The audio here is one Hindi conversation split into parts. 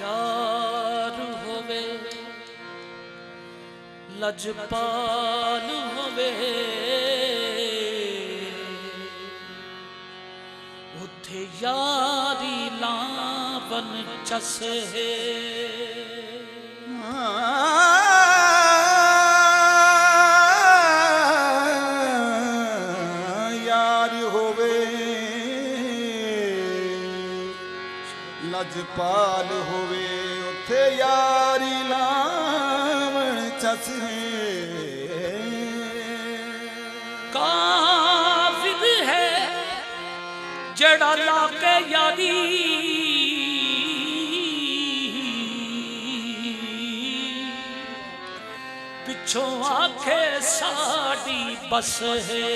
यार होवे लजपाल होवे उथे यारी लावन चस है यार होवे लजपाल होवे उथे यारी लावन चस काफिर है जड़ा लाके यारी पिछों आखे साड़ी बस है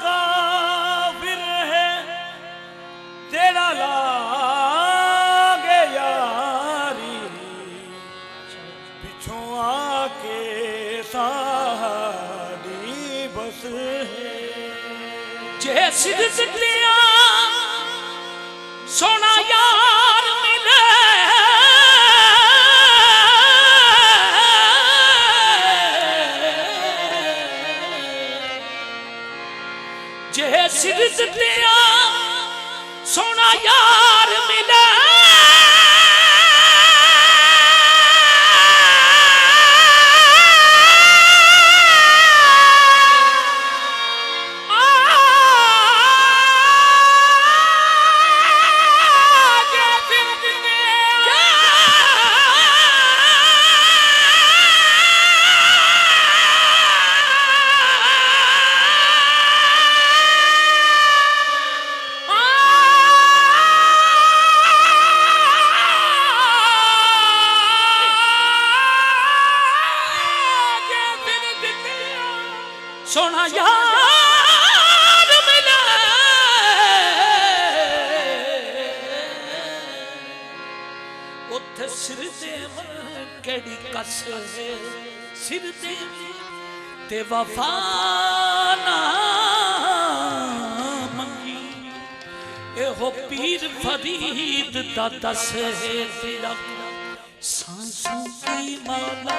काफिर है तेरा लागे यारी पिछों आके साड़ी बस है जे सिर दिया सोना यार मिले जे सिर दिया सोना यार मिले सोना यार मिले उथे सिर दे केड़ी कस है सिर दे ते वफा ना मंगी एहो पीर फरीद दा दस है तेरा सांसों की माला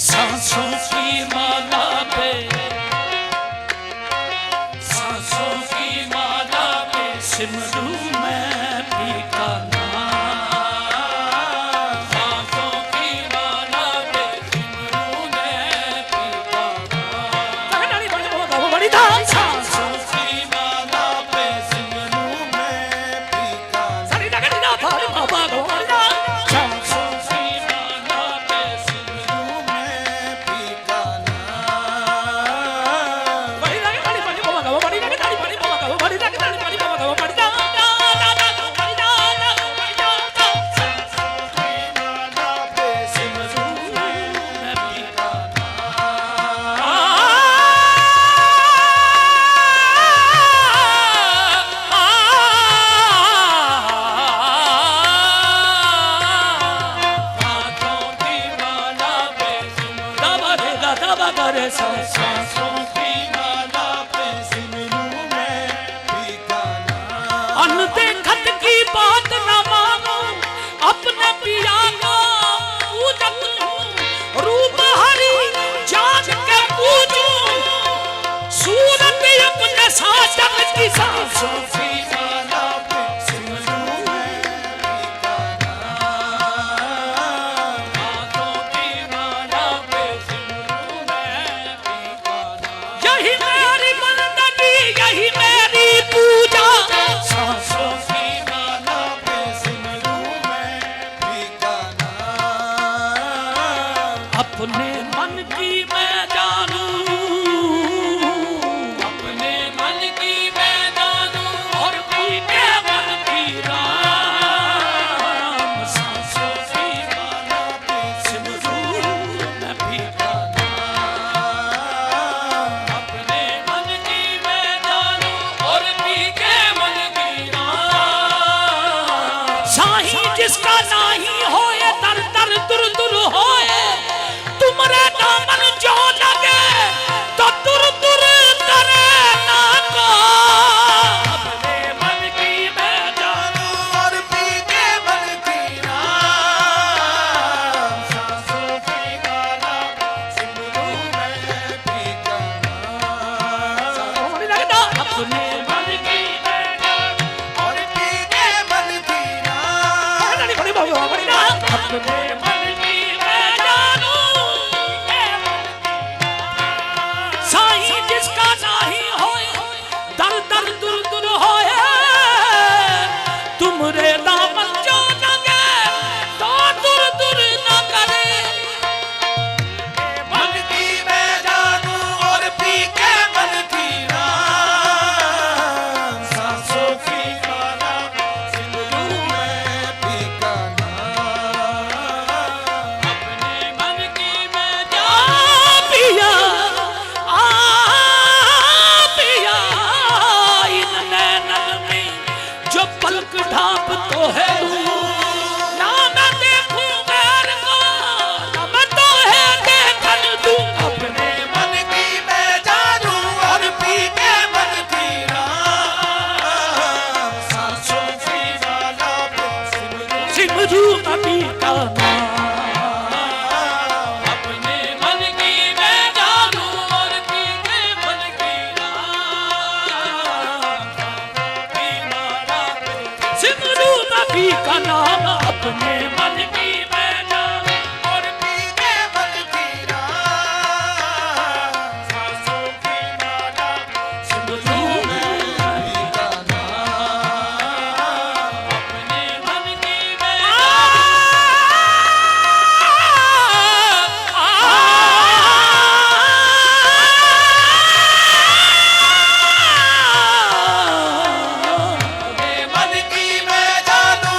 सांसों की माला पे सांसों की माला पे सिमरू मैं भी का नाम सांसों की माला पे सिमरू मैं भी का नाम सांसों की माला पे सिमरू मैं भी का सांसों की माला पे सिमरू मैं भी का नाम अनदेखत की बात न मानो अपने पिया को पूजत हूँ रूप हरी जान के पूजूं सूरत अपने साजन की सांसों की माला पे सिमरू मैं भी का नाम हाथों की माला पे यही मेरी बंदगी यही मेरी पूजा सांसों की माला पे सिमरू मैं भी का नाम अपने मन की मैं जानूं अपने मन की मैं जानूं और भी के मन की राम सांसों की माला पे सिमरू मैं भी का जिसका नाही होए दर दर दुर दुर होए तुमरे दामन जो लगे तो दुर दुर करे ना को दर दूर दूर होए तुमरे दामन जो लगे तो दूर दूर न करे मन की मैं जानू और पी के मन की राम सांसों की माला सिमरूं मैं पी का नाम अपने मन की मैं जा पिया पिया इन नैनन में जो पलक ढाप तो है ना मैं देखूं गैर को ना मैं तो है देखन दूं अपने मन की मैं जानू और पी के मन की राम सांसों की माला पे सिमरू अभी का अपने मन की मैं जानू और पी के मन की सिमरू अभी का नाम अपने मन की मैं जानू और पी के मन की राम सांसों की माला सिमरू मैं पी का नाम अपने मन की मैं अपने मन की मैं जानू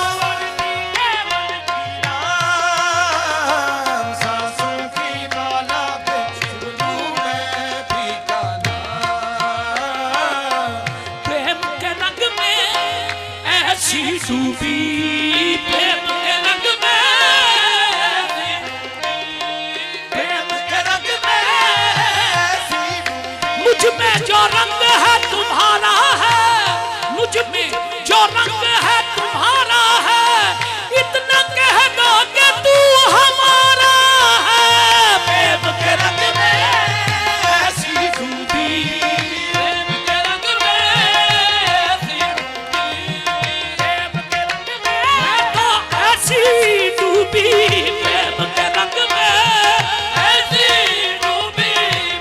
राम सांसों की माला पे सिमरूं मैं पी का नाम प्रेम के रंग में ऐसी डूबी प्रेम के रंग में प्रेम के रंग में ऐसी मुझ में जो रंग है तुम्हारा है मुझ में जो रंग है तुम्हारा है इतना कह दो कि तू हमारा है प्रेम के रंग में ऐसी डूबी प्रेम के रंग में ऐसी प्रेम के रंग में मैं तो ऐसी डूबी प्रेम के रंग में ऐसी डूबी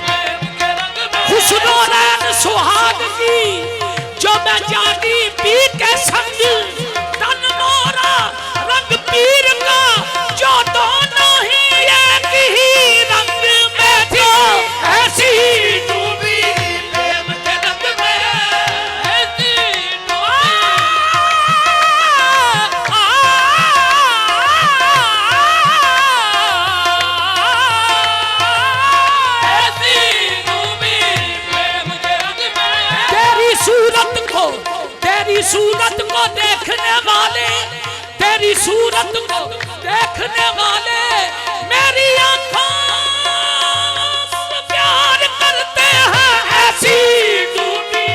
प्रेम के रंग में खुशरो रैन सुहाग की जो मैं जानी पी के संग तन मोरा रंग पीर का जो दोनों ही एक ही रंग में थे ऐसी डूबी प्रेम के रंग में ऐसी ऐसी डूबी प्रेम के रंग में तेरी सूरत को देखने वाले तेरी सूरत को देखने वाले मेरी आंखों से प्यार करते हैं ऐसी डूबी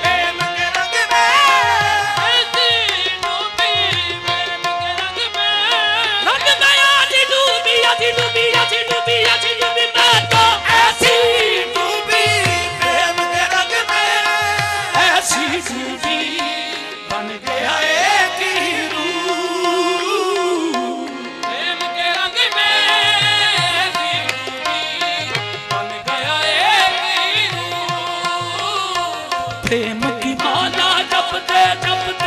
प्रेम के रंग में ऐसी डूबी प्रेम के रंग में रंग गया जी डूबी आजी डूबी आजी डूबी आजी डूबी मैं तो ऐसी डूबी प्रेम के रंग में ऐसी डूबी बन गया एक ही रूप प्रेम के रंग में ऐसी डूबी बन गया एक ही रूप प्रेम की माला जपते जपते